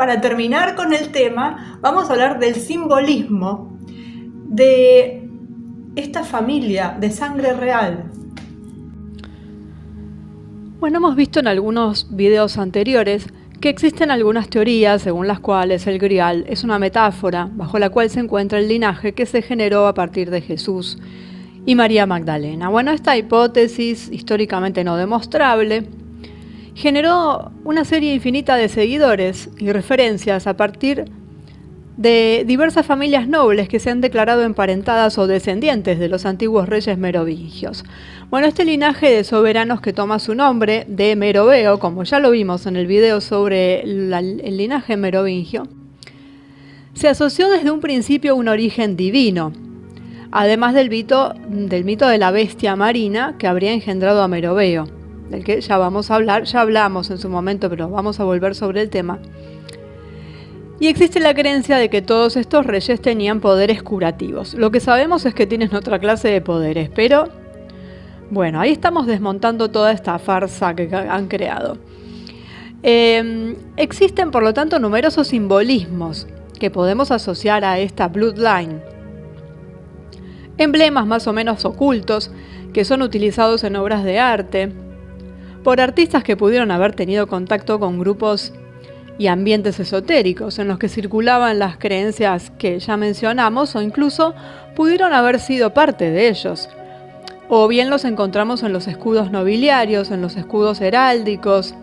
para terminar con el tema, vamos a hablar del simbolismo de esta familia de sangre real. Bueno, hemos visto en algunos videos anteriores que existen algunas teorías según las cuales el Grial es una metáfora bajo la cual se encuentra el linaje que se generó a partir de Jesús y María Magdalena. Bueno, esta hipótesis, históricamente no demostrable, generó una serie infinita de seguidores y referencias a partir de diversas familias nobles que se han declarado emparentadas o descendientes de los antiguos reyes merovingios. Bueno, este linaje de soberanos que toma su nombre de Meroveo, como ya lo vimos en el video sobre el linaje merovingio, se asoció desde un principio a un origen divino, además del mito de la bestia marina que habría engendrado a Meroveo, del que ya vamos a hablar, ya hablamos en su momento, pero vamos a volver sobre el tema. Y existe la creencia de que todos estos reyes tenían poderes curativos. Lo que sabemos es que tienen otra clase de poderes, pero bueno, ahí estamos desmontando toda esta farsa que han creado. Existen, por lo tanto, numerosos simbolismos que podemos asociar a esta bloodline. Emblemas más o menos ocultos que son utilizados en obras de arte por artistas que pudieron haber tenido contacto con grupos y ambientes esotéricos en los que circulaban las creencias que ya mencionamos o incluso pudieron haber sido parte de ellos. O bien los encontramos en los escudos nobiliarios, en los escudos heráldicos,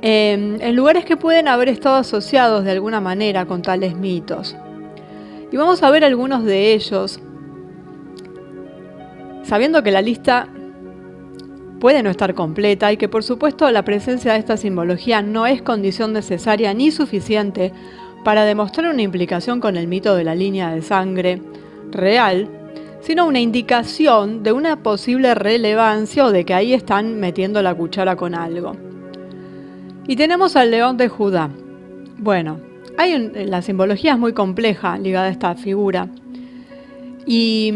en lugares que pueden haber estado asociados de alguna manera con tales mitos. Y vamos a ver algunos de ellos, sabiendo que la lista puede no estar completa y que por supuesto la presencia de esta simbología no es condición necesaria ni suficiente para demostrar una implicación con el mito de la línea de sangre real, sino una indicación de una posible relevancia o de que ahí están metiendo la cuchara con algo. Y tenemos al león de Judá. Bueno, la simbología es muy compleja ligada a esta figura y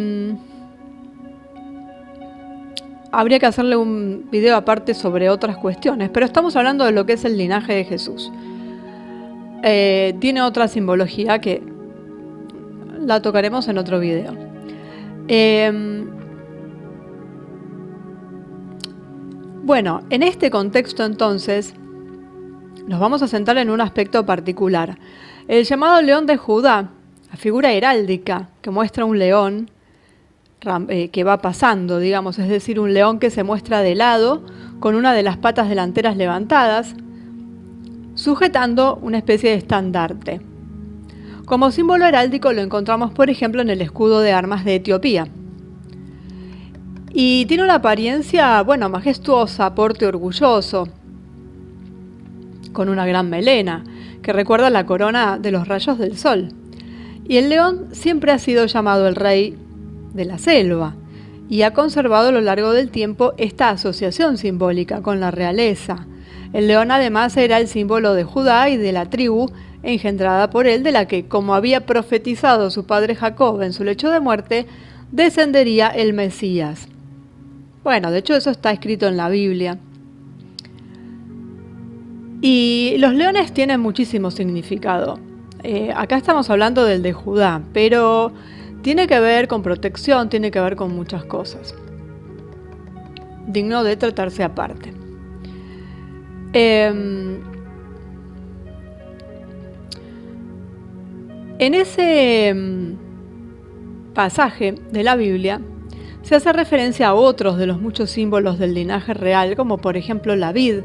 habría que hacerle un video aparte sobre otras cuestiones, pero estamos hablando de lo que es el linaje de Jesús. Tiene otra simbología que la tocaremos en otro video. Bueno, en este contexto entonces nos vamos a centrar en un aspecto particular. El llamado león de Judá, la figura heráldica que muestra un león que va pasando, digamos, es decir, un león que se muestra de lado con una de las patas delanteras levantadas, sujetando una especie de estandarte. Como símbolo heráldico lo encontramos, por ejemplo, en el escudo de armas de Etiopía. Y tiene una apariencia, majestuosa, porte orgulloso, con una gran melena, que recuerda la corona de los rayos del sol. Y el león siempre ha sido llamado el rey de la selva y ha conservado a lo largo del tiempo esta asociación simbólica con la realeza. El león además era el símbolo de Judá y de la tribu engendrada por él, de la que, como había profetizado su padre Jacob en su lecho de muerte, descendería el Mesías. Bueno, de hecho eso está escrito en la Biblia. Y los leones tienen muchísimo significado. Acá estamos hablando del de Judá, pero tiene que ver con protección, tiene que ver con muchas cosas. Digno de tratarse aparte. En ese pasaje de la Biblia se hace referencia a otros de los muchos símbolos del linaje real, como por ejemplo la vid,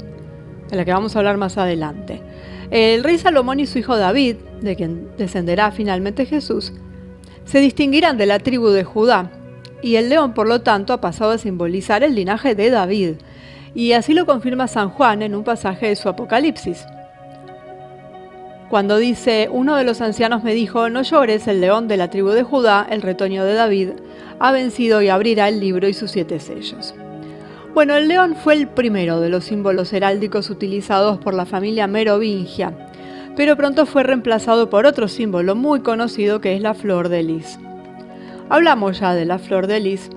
de la que vamos a hablar más adelante. El rey Salomón y su hijo David, de quien descenderá finalmente Jesús, se distinguirán de la tribu de Judá, y el león, por lo tanto, ha pasado a simbolizar el linaje de David, y así lo confirma San Juan en un pasaje de su Apocalipsis. Cuando dice: uno de los ancianos me dijo, no llores, el león de la tribu de Judá, el retoño de David, ha vencido y abrirá el libro y sus 7 sellos. Bueno, el león fue el primero de los símbolos heráldicos utilizados por la familia merovingia, pero pronto fue reemplazado por otro símbolo muy conocido que es la flor de lis. Hablamos ya de la flor de lis,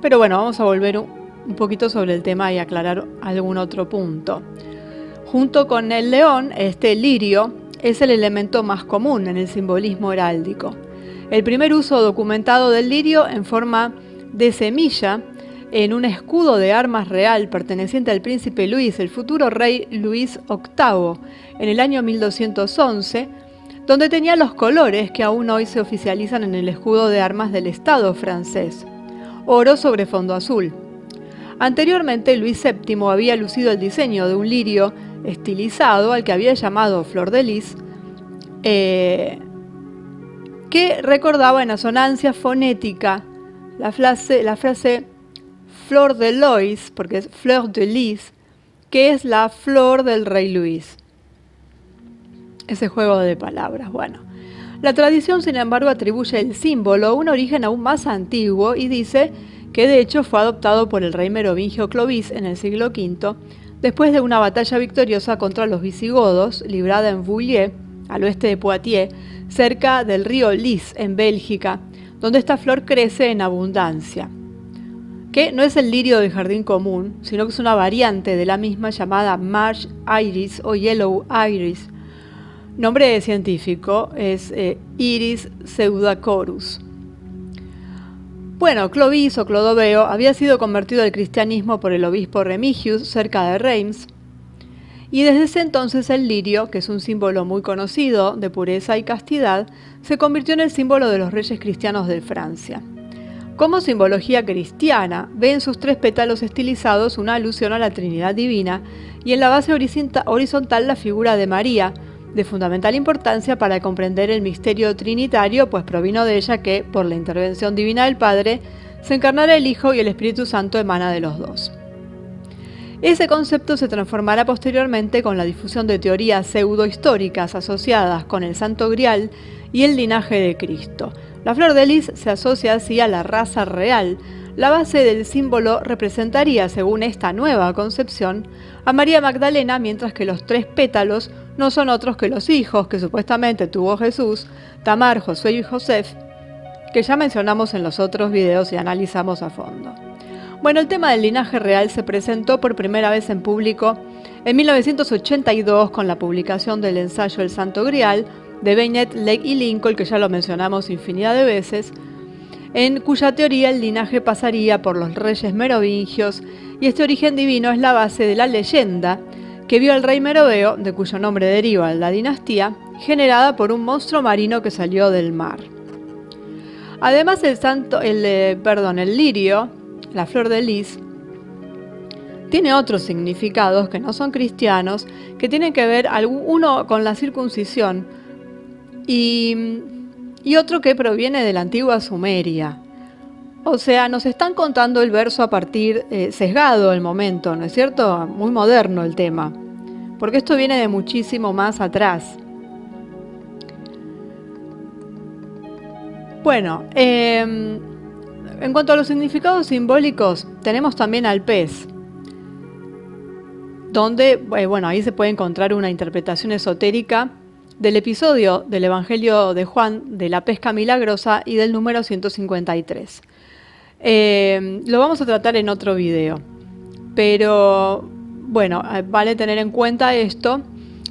pero bueno, vamos a volver un poquito sobre el tema y aclarar algún otro punto. Junto con el león, este lirio es el elemento más común en el simbolismo heráldico. El primer uso documentado del lirio en forma de semilla en un escudo de armas real perteneciente al príncipe Luis, el futuro rey Luis VIII, en el año 1211, donde tenía los colores que aún hoy se oficializan en el escudo de armas del Estado francés: oro sobre fondo azul. Anteriormente, Luis VII había lucido el diseño de un lirio estilizado al que había llamado Flor de Lis, que recordaba en asonancia fonética la frase Flor de Lois, porque es Fleur de Lis, que es la flor del rey Luis. Ese juego de palabras. Bueno, la tradición, sin embargo, atribuye el símbolo a un origen aún más antiguo y dice que de hecho fue adoptado por el rey merovingio Clovis en el siglo V, después de una batalla victoriosa contra los visigodos, librada en Vouliers, al oeste de Poitiers, cerca del río Lys, en Bélgica, donde esta flor crece en abundancia, que no es el lirio del jardín común, sino que es una variante de la misma llamada Marsh Iris o Yellow Iris. Nombre científico es Iris pseudacorus. Bueno, Clovis o Clodoveo había sido convertido al cristianismo por el obispo Remigius cerca de Reims, y desde ese entonces el lirio, que es un símbolo muy conocido de pureza y castidad, se convirtió en el símbolo de los reyes cristianos de Francia. Como simbología cristiana, ve en sus 3 pétalos estilizados una alusión a la Trinidad Divina y en la base horizontal la figura de María, de fundamental importancia para comprender el misterio trinitario, pues provino de ella que, por la intervención divina del Padre, se encarnara el Hijo y el Espíritu Santo emana de los dos. Ese concepto se transformará posteriormente con la difusión de teorías pseudohistóricas asociadas con el Santo Grial y el linaje de Cristo. La flor de lis se asocia así a la raza real. La base del símbolo representaría, según esta nueva concepción, a María Magdalena, mientras que los 3 pétalos no son otros que los hijos que supuestamente tuvo Jesús, Tamar, Josué y Josef, que ya mencionamos en los otros videos y analizamos a fondo. Bueno, el tema del linaje real se presentó por primera vez en público en 1982 con la publicación del ensayo El Santo Grial de Bennett, Lake y Lincoln, que ya lo mencionamos infinidad de veces, en cuya teoría el linaje pasaría por los reyes merovingios, y este origen divino es la base de la leyenda que vio al rey Meroveo, de cuyo nombre deriva la dinastía, generada por un monstruo marino que salió del mar. Además, el lirio, la flor de lis, tiene otros significados que no son cristianos, que tienen que ver uno con la circuncisión y otro que proviene de la antigua Sumeria. O sea, nos están contando el verso a partir, sesgado el momento, ¿no es cierto? Muy moderno el tema, porque esto viene de muchísimo más atrás. Bueno, en cuanto a los significados simbólicos, tenemos también al pez, donde, ahí se puede encontrar una interpretación esotérica del episodio del Evangelio de Juan de la pesca milagrosa y del número 153. Lo vamos a tratar en otro video, pero vale tener en cuenta esto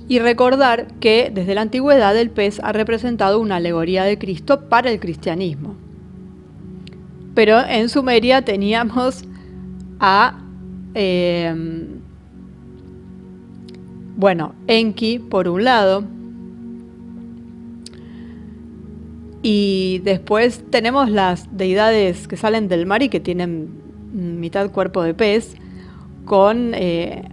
y recordar que desde la antigüedad el pez ha representado una alegoría de Cristo para el cristianismo. Pero en Sumeria teníamos a Enki por un lado, y después tenemos las deidades que salen del mar y que tienen mitad cuerpo de pez, con en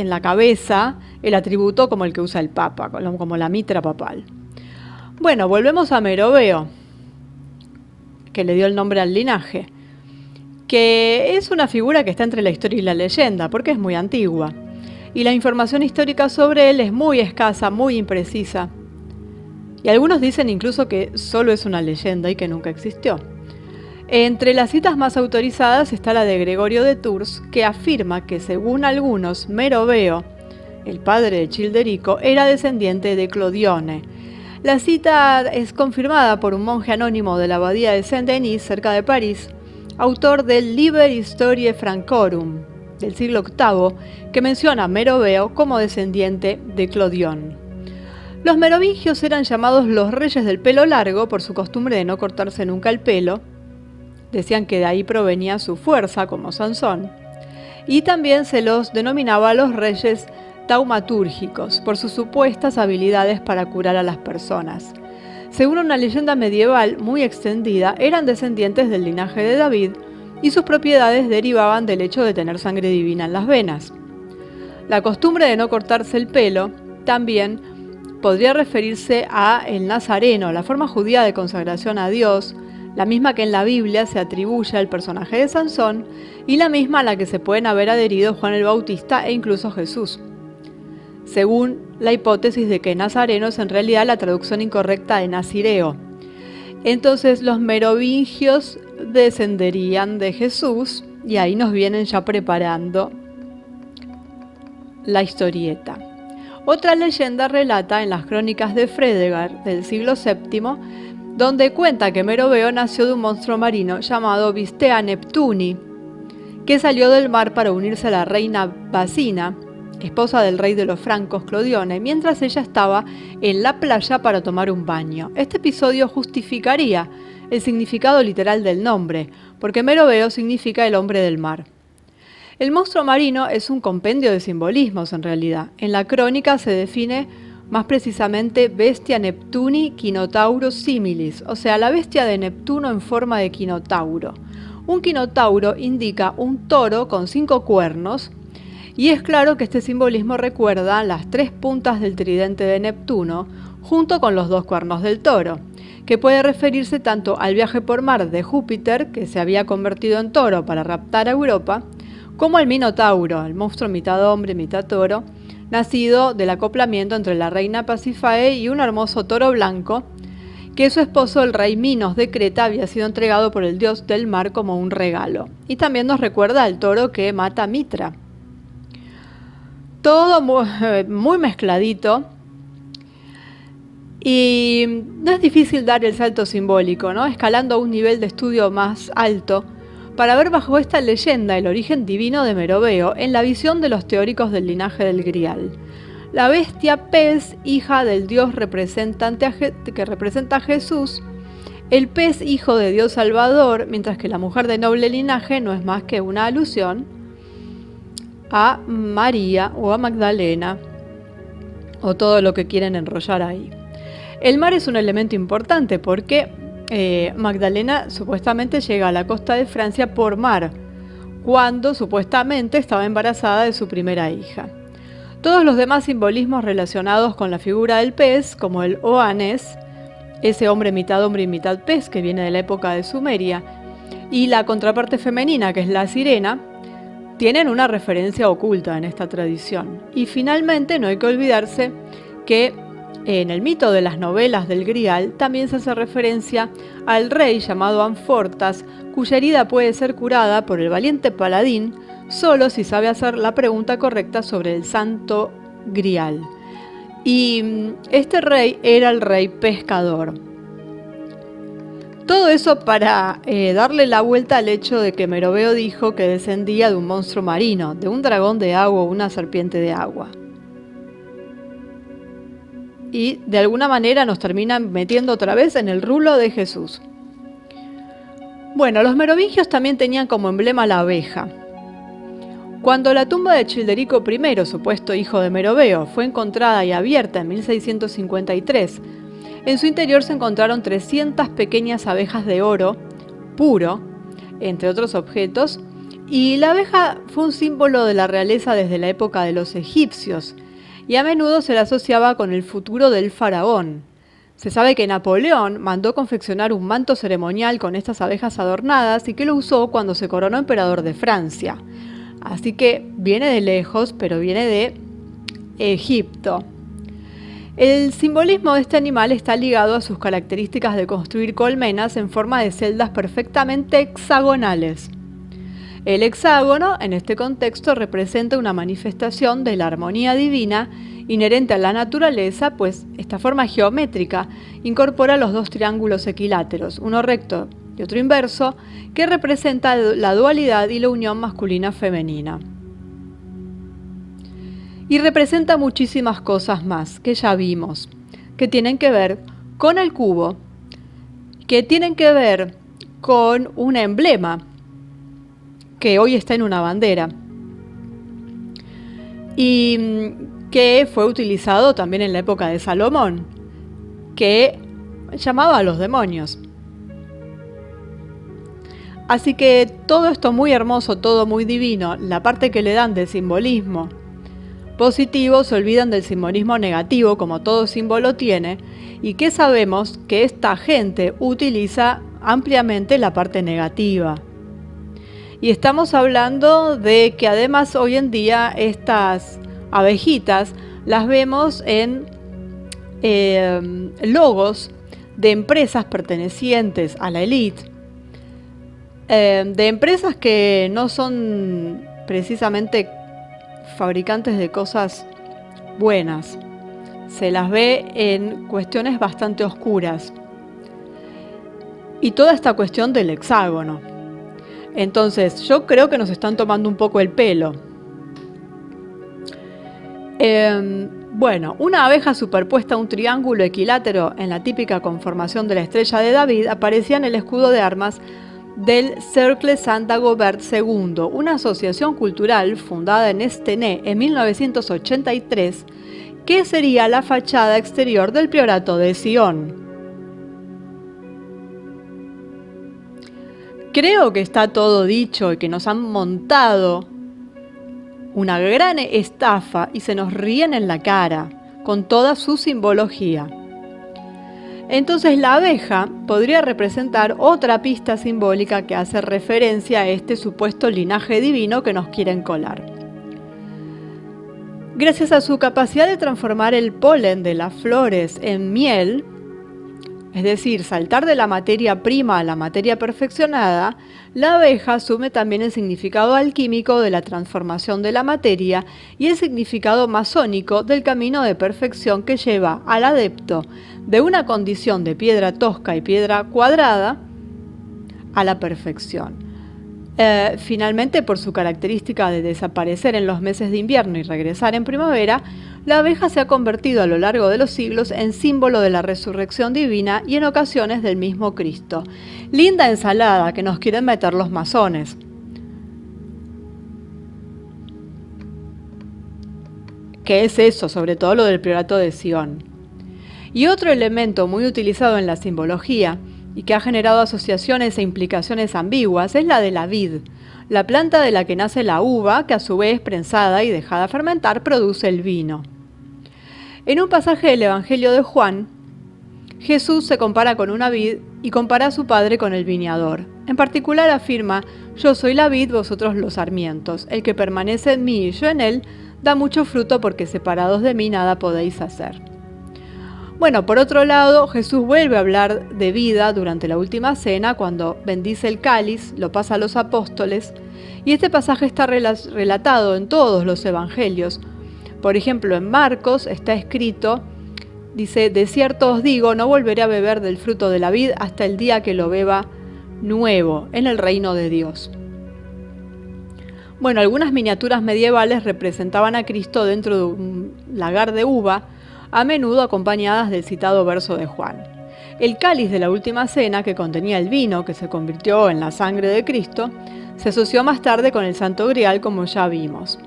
la cabeza el atributo como el que usa el Papa, como la mitra papal. Bueno, volvemos a Meroveo, que le dio el nombre al linaje, que es una figura que está entre la historia y la leyenda, porque es muy antigua, y la información histórica sobre él es muy escasa, muy imprecisa, y algunos dicen incluso que solo es una leyenda y que nunca existió. Entre las citas más autorizadas está la de Gregorio de Tours, que afirma que, según algunos, Meroveo, el padre de Childerico, era descendiente de Clodione. La cita es confirmada por un monje anónimo de la abadía de Saint-Denis, cerca de París, autor del Liber Historiae Francorum, del siglo VIII, que menciona a Meroveo como descendiente de Clodión. Los merovingios eran llamados los reyes del pelo largo por su costumbre de no cortarse nunca el pelo. Decían que de ahí provenía su fuerza, como Sansón. Y también se los denominaba los reyes taumatúrgicos, por sus supuestas habilidades para curar a las personas. Según una leyenda medieval muy extendida, eran descendientes del linaje de David y sus propiedades derivaban del hecho de tener sangre divina en las venas. La costumbre de no cortarse el pelo también podría referirse a el nazareno, la forma judía de consagración a Dios, la misma que en la Biblia se atribuye al personaje de Sansón y la misma a la que se pueden haber adherido Juan el Bautista e incluso Jesús, según la hipótesis de que nazareno es en realidad la traducción incorrecta de nazireo. Entonces los merovingios descenderían de Jesús y ahí nos vienen ya preparando la historieta. Otra leyenda relata en las crónicas de Fredegar del siglo VII, donde cuenta que Meroveo nació de un monstruo marino llamado Vistea Neptuni, que salió del mar para unirse a la reina Basina, esposa del rey de los francos Clodione, mientras ella estaba en la playa para tomar un baño. Este episodio justificaría el significado literal del nombre, porque Meroveo significa el hombre del mar. El monstruo marino es un compendio de simbolismos en realidad. En la crónica se define más precisamente Bestia Neptuni Quinotauro similis, o sea, la bestia de Neptuno en forma de quinotauro. Un quinotauro indica un toro con 5 cuernos, y es claro que este simbolismo recuerda las 3 puntas del tridente de Neptuno junto con los 2 cuernos del toro, que puede referirse tanto al viaje por mar de Júpiter, que se había convertido en toro para raptar a Europa, como al Minotauro, el monstruo mitad hombre, mitad toro, nacido del acoplamiento entre la reina Pasífae y un hermoso toro blanco, que su esposo, el rey Minos de Creta, había sido entregado por el dios del mar como un regalo. Y también nos recuerda al toro que mata a Mitra. Todo muy mezcladito. Y no es difícil dar el salto simbólico, ¿no? Escalando a un nivel de estudio más alto, para ver bajo esta leyenda el origen divino de Meroveo en la visión de los teóricos del linaje del Grial. La bestia pez, hija del dios que representa a Jesús, el pez hijo de Dios Salvador, mientras que la mujer de noble linaje no es más que una alusión a María o a Magdalena, o todo lo que quieren enrollar ahí. El mar es un elemento importante porque Magdalena supuestamente llega a la costa de Francia por mar, cuando supuestamente estaba embarazada de su primera hija. Todos los demás simbolismos relacionados con la figura del pez, como el Oannes, ese hombre y mitad pez que viene de la época de Sumeria, y la contraparte femenina, que es la sirena, tienen una referencia oculta en esta tradición. Y finalmente no hay que olvidarse que en el mito de las novelas del Grial también se hace referencia al rey llamado Anfortas, cuya herida puede ser curada por el valiente paladín solo si sabe hacer la pregunta correcta sobre el santo Grial. Y este rey era el rey pescador. Todo eso para darle la vuelta al hecho de que Meroveo dijo que descendía de un monstruo marino, de un dragón de agua o una serpiente de agua. Y de alguna manera nos terminan metiendo otra vez en el rulo de Jesús. Bueno, los merovingios también tenían como emblema la abeja. Cuando la tumba de Childerico I, supuesto hijo de Meroveo, fue encontrada y abierta en 1653, en su interior se encontraron 300 pequeñas abejas de oro puro, entre otros objetos, y la abeja fue un símbolo de la realeza desde la época de los egipcios, y a menudo se la asociaba con el futuro del faraón. Se sabe que Napoleón mandó confeccionar un manto ceremonial con estas abejas adornadas y que lo usó cuando se coronó emperador de Francia. Así que viene de lejos, pero viene de Egipto. El simbolismo de este animal está ligado a sus características de construir colmenas en forma de celdas perfectamente hexagonales. El hexágono, en este contexto, representa una manifestación de la armonía divina inherente a la naturaleza, pues esta forma geométrica incorpora los 2 triángulos equiláteros, uno recto y otro inverso, que representa la dualidad y la unión masculina-femenina. y representa muchísimas cosas más que ya vimos, que tienen que ver con el cubo, que tienen que ver con un emblema que hoy está en una bandera y que fue utilizado también en la época de Salomón, que llamaba a los demonios. Así que todo esto muy hermoso, todo muy divino, la parte que le dan de simbolismo positivo, se olvidan del simbolismo negativo, como todo símbolo tiene, y que sabemos que esta gente utiliza ampliamente la parte negativa. Y estamos hablando de que además hoy en día estas abejitas las vemos en logos de empresas pertenecientes a la élite, de empresas que no son precisamente fabricantes de cosas buenas. Se las ve en cuestiones bastante oscuras. Y toda esta cuestión del hexágono. Entonces, yo creo que nos están tomando un poco el pelo. Bueno, una abeja superpuesta a un triángulo equilátero en la típica conformación de la estrella de David aparecía en el escudo de armas del Cercle Saint-Dagobert II, una asociación cultural fundada en Stenay en 1983, que sería la fachada exterior del Priorato de Sion. Creo que está todo dicho y que nos han montado una gran estafa y se nos ríen en la cara con toda su simbología. Entonces la abeja podría representar otra pista simbólica que hace referencia a este supuesto linaje divino que nos quieren colar. Gracias a su capacidad de transformar el polen de las flores en miel, es decir, saltar de la materia prima a la materia perfeccionada, la abeja asume también el significado alquímico de la transformación de la materia y el significado masónico del camino de perfección que lleva al adepto de una condición de piedra tosca y piedra cuadrada a la perfección. Finalmente, por su característica de desaparecer en los meses de invierno y regresar en primavera, la abeja se ha convertido a lo largo de los siglos en símbolo de la resurrección divina y en ocasiones del mismo Cristo. Linda ensalada que nos quieren meter los masones. ¿Qué es eso? Sobre todo lo del Priorato de Sion. Y otro elemento muy utilizado en la simbología y que ha generado asociaciones e implicaciones ambiguas es la de la vid, la planta de la que nace la uva, que a su vez prensada y dejada fermentar produce el vino. En un pasaje del Evangelio de Juan, Jesús se compara con una vid y compara a su padre con el viñador. En particular afirma: yo soy la vid, vosotros los sarmientos. El que permanece en mí y yo en él, da mucho fruto, porque separados de mí nada podéis hacer. Bueno, por otro lado, Jesús vuelve a hablar de vida durante la última cena, cuando bendice el cáliz, lo pasa a los apóstoles, y este pasaje está relatado en todos los evangelios. Por ejemplo, en Marcos está escrito, dice: de cierto os digo, no volveré a beber del fruto de la vid hasta el día que lo beba nuevo en el reino de Dios. Bueno, algunas miniaturas medievales representaban a Cristo dentro de un lagar de uva, a menudo acompañadas del citado verso de Juan. El cáliz de la última cena, que contenía el vino que se convirtió en la sangre de Cristo, se asoció más tarde con el Santo Grial, como ya vimos.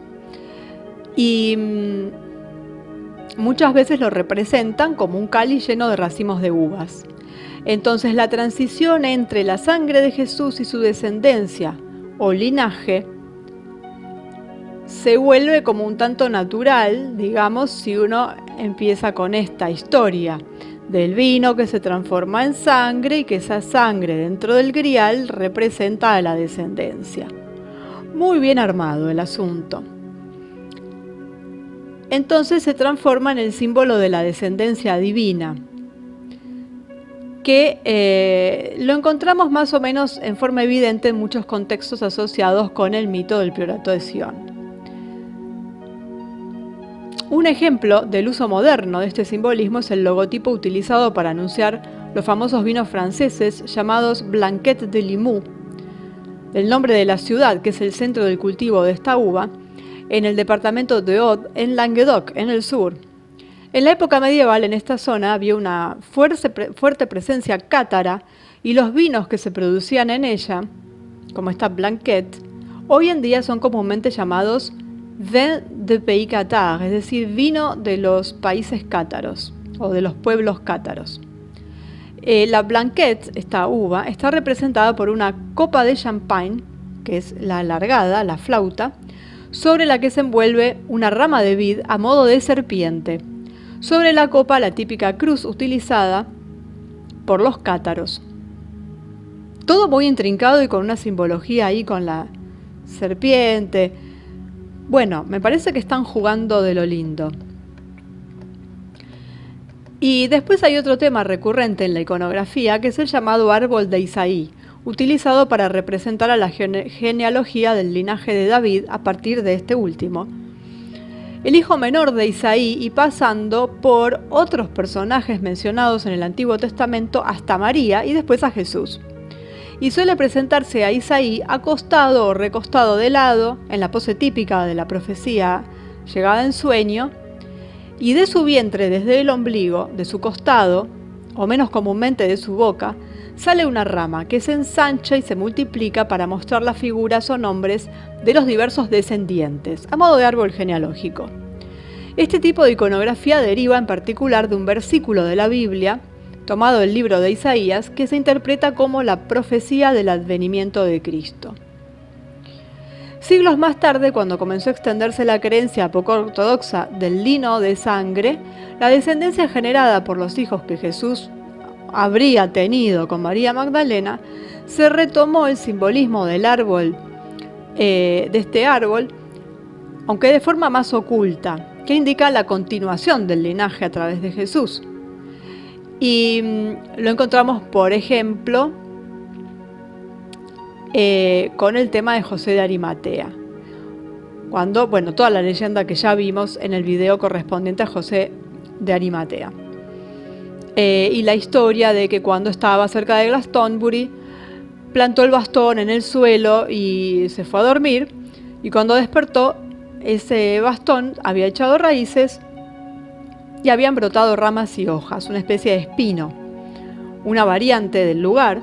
Y muchas veces lo representan como un cáliz lleno de racimos de uvas. Entonces la transición entre la sangre de Jesús y su descendencia o linaje se vuelve como un tanto natural, digamos, si uno empieza con esta historia del vino que se transforma en sangre y que esa sangre dentro del grial representa a la descendencia. Muy bien armado el asunto. Entonces se transforma en el símbolo de la descendencia divina, que lo encontramos más o menos en forma evidente en muchos contextos asociados con el mito del Priorato de Sion. Un ejemplo del uso moderno de este simbolismo es el logotipo utilizado para anunciar los famosos vinos franceses llamados Blanquet de Limoux, el nombre de la ciudad, que es el centro del cultivo de esta uva, en el departamento de Aude, en Languedoc, en el sur. En la época medieval, en esta zona había una fuerte presencia cátara y los vinos que se producían en ella, como esta Blanquette, hoy en día son comúnmente llamados vin de pays cathare, es decir, vino de los países cátaros o de los pueblos cátaros. La Blanquette, esta uva, está representada por una copa de champagne, que es la alargada, la flauta, sobre la que se envuelve una rama de vid a modo de serpiente. Sobre la copa, la típica cruz utilizada por los cátaros. Todo muy intrincado y con una simbología ahí con la serpiente. Bueno, me parece que están jugando de lo lindo. Y después hay otro tema recurrente en la iconografía, que es el llamado árbol de Isaí, utilizado para representar a la genealogía del linaje de David a partir de este último. El hijo menor de Isaí y pasando por otros personajes mencionados en el Antiguo Testamento hasta María y después a Jesús. Y suele presentarse a Isaí acostado o recostado de lado, en la pose típica de la profecía llegada en sueño, y de su vientre, desde el ombligo, de su costado, o menos comúnmente de su boca, sale una rama que se ensancha y se multiplica para mostrar las figuras o nombres de los diversos descendientes, a modo de árbol genealógico. Este tipo de iconografía deriva en particular de un versículo de la Biblia, tomado del libro de Isaías, que se interpreta como la profecía del advenimiento de Cristo. Siglos más tarde, cuando comenzó a extenderse la creencia poco ortodoxa del lino de sangre, la descendencia generada por los hijos que Jesús habría tenido con María Magdalena, se retomó el simbolismo del árbol, de este árbol, aunque de forma más oculta, que indica la continuación del linaje a través de Jesús. Y lo encontramos, por ejemplo, con el tema de José de Arimatea. Cuando, toda la leyenda que ya vimos en el video correspondiente a José de Arimatea. Y la historia de que cuando estaba cerca de Glastonbury, plantó el bastón en el suelo y se fue a dormir. Y cuando despertó, ese bastón había echado raíces y habían brotado ramas y hojas, una especie de espino, una variante del lugar,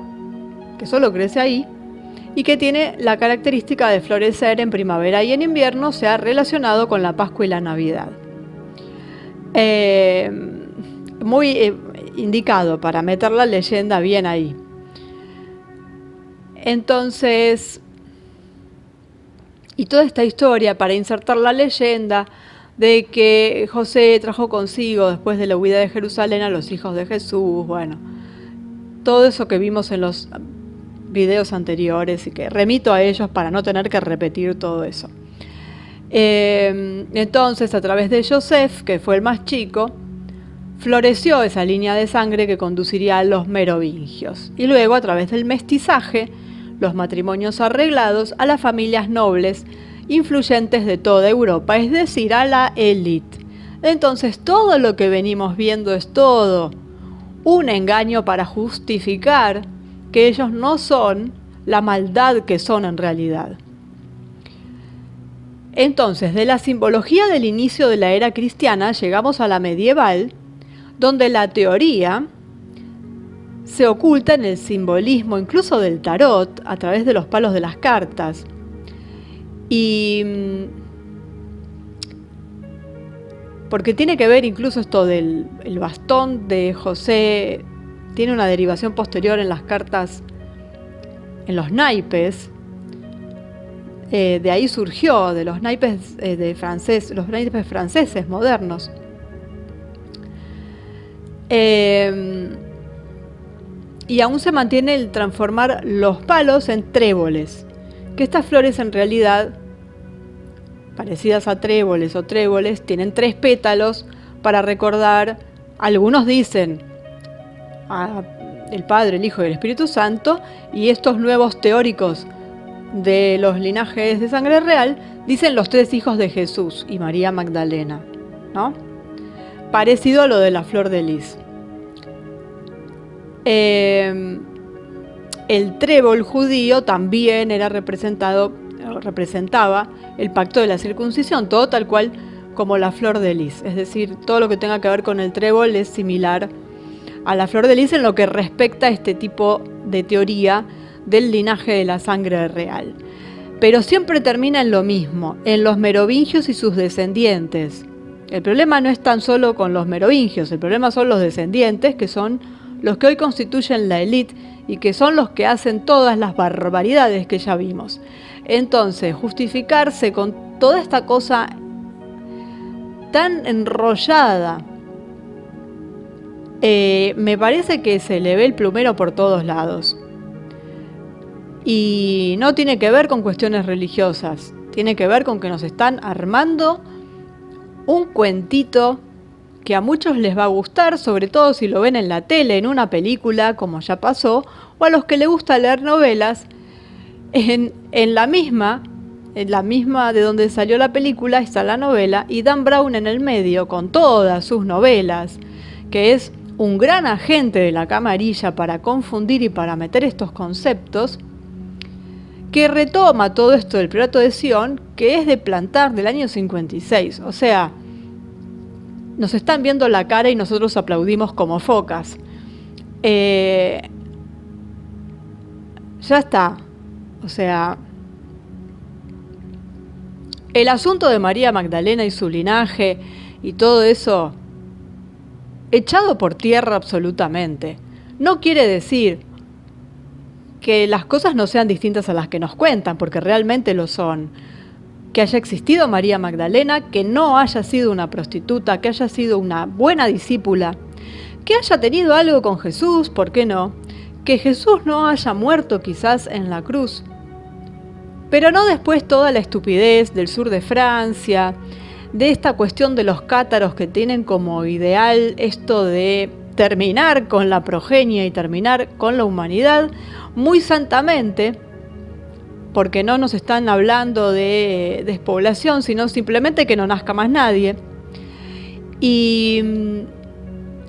que solo crece ahí, y que tiene la característica de florecer en primavera y en invierno, se ha relacionado con la Pascua y la Navidad. Muy indicado para meter la leyenda bien ahí. Entonces, y toda esta historia para insertar la leyenda de que José trajo consigo después de la huida de Jerusalén a los hijos de Jesús, todo eso que vimos en los videos anteriores y que remito a ellos para no tener que repetir todo eso. Entonces, a través de Joseph, que fue el más chico, floreció esa línea de sangre que conduciría a los merovingios. Y luego, a través del mestizaje, los matrimonios arreglados a las familias nobles influyentes de toda Europa, es decir, a la élite. Entonces, todo lo que venimos viendo es todo un engaño para justificar que ellos no son la maldad que son en realidad. Entonces, de la simbología del inicio de la era cristiana llegamos a la medieval, donde la teoría se oculta en el simbolismo incluso del tarot a través de los palos de las cartas. Y porque tiene que ver incluso esto del el bastón de José, tiene una derivación posterior en las cartas, en los naipes. De ahí surgió, de los naipes los naipes franceses modernos. Y aún se mantiene el transformar los palos en tréboles, que estas flores en realidad, parecidas a tréboles o tréboles, tienen 3 pétalos para recordar, algunos dicen, el Padre, el Hijo y el Espíritu Santo, y estos nuevos teóricos de los linajes de sangre real dicen los 3 hijos de Jesús y María Magdalena, ¿no? Parecido a lo de la flor de lis. El trébol judío también era representado, representaba el pacto de la circuncisión, todo tal cual como la flor de lis. Es decir, todo lo que tenga que ver con el trébol es similar a la flor de lis en lo que respecta a este tipo de teoría del linaje de la sangre real. Pero siempre termina en lo mismo, en los merovingios y sus descendientes. El problema no es tan solo con los merovingios, el problema son los descendientes, que son los que hoy constituyen la élite y que son los que hacen todas las barbaridades que ya vimos. Entonces, justificarse con toda esta cosa tan enrollada, me parece que se le ve el plumero por todos lados. Y no tiene que ver con cuestiones religiosas, tiene que ver con que nos están armando un cuentito que a muchos les va a gustar, sobre todo si lo ven en la tele, en una película, como ya pasó, o a los que les gusta leer novelas. En la misma de donde salió la película está la novela, y Dan Brown en el medio, con todas sus novelas, que es un gran agente de la camarilla para confundir y para meter estos conceptos, que retoma todo esto del priorato de Sion, que es de Plantar del año 56. O sea, nos están viendo la cara y nosotros aplaudimos como focas. Ya está. O sea, el asunto de María Magdalena y su linaje y todo eso, echado por tierra absolutamente. No quiere decir que las cosas no sean distintas a las que nos cuentan, porque realmente lo son. Que haya existido María Magdalena, que no haya sido una prostituta, que haya sido una buena discípula, que haya tenido algo con Jesús, ¿por qué no? Que Jesús no haya muerto quizás en la cruz, pero no después toda la estupidez del sur de Francia, de esta cuestión de los cátaros que tienen como ideal esto de terminar con la progenie y terminar con la humanidad, muy santamente, porque no nos están hablando de despoblación, sino simplemente que no nazca más nadie. Y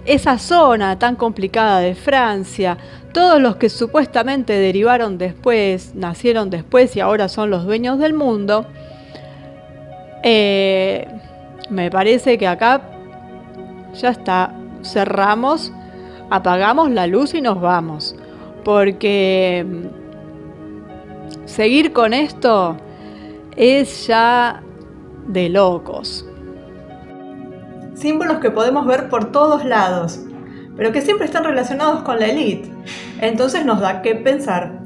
esa zona tan complicada de Francia, todos los que supuestamente derivaron después, nacieron después y ahora son los dueños del mundo, me parece que acá ya está, cerramos, apagamos la luz y nos vamos, porque seguir con esto es ya de locos. Símbolos que podemos ver por todos lados, pero que siempre están relacionados con la élite. Entonces nos da que pensar.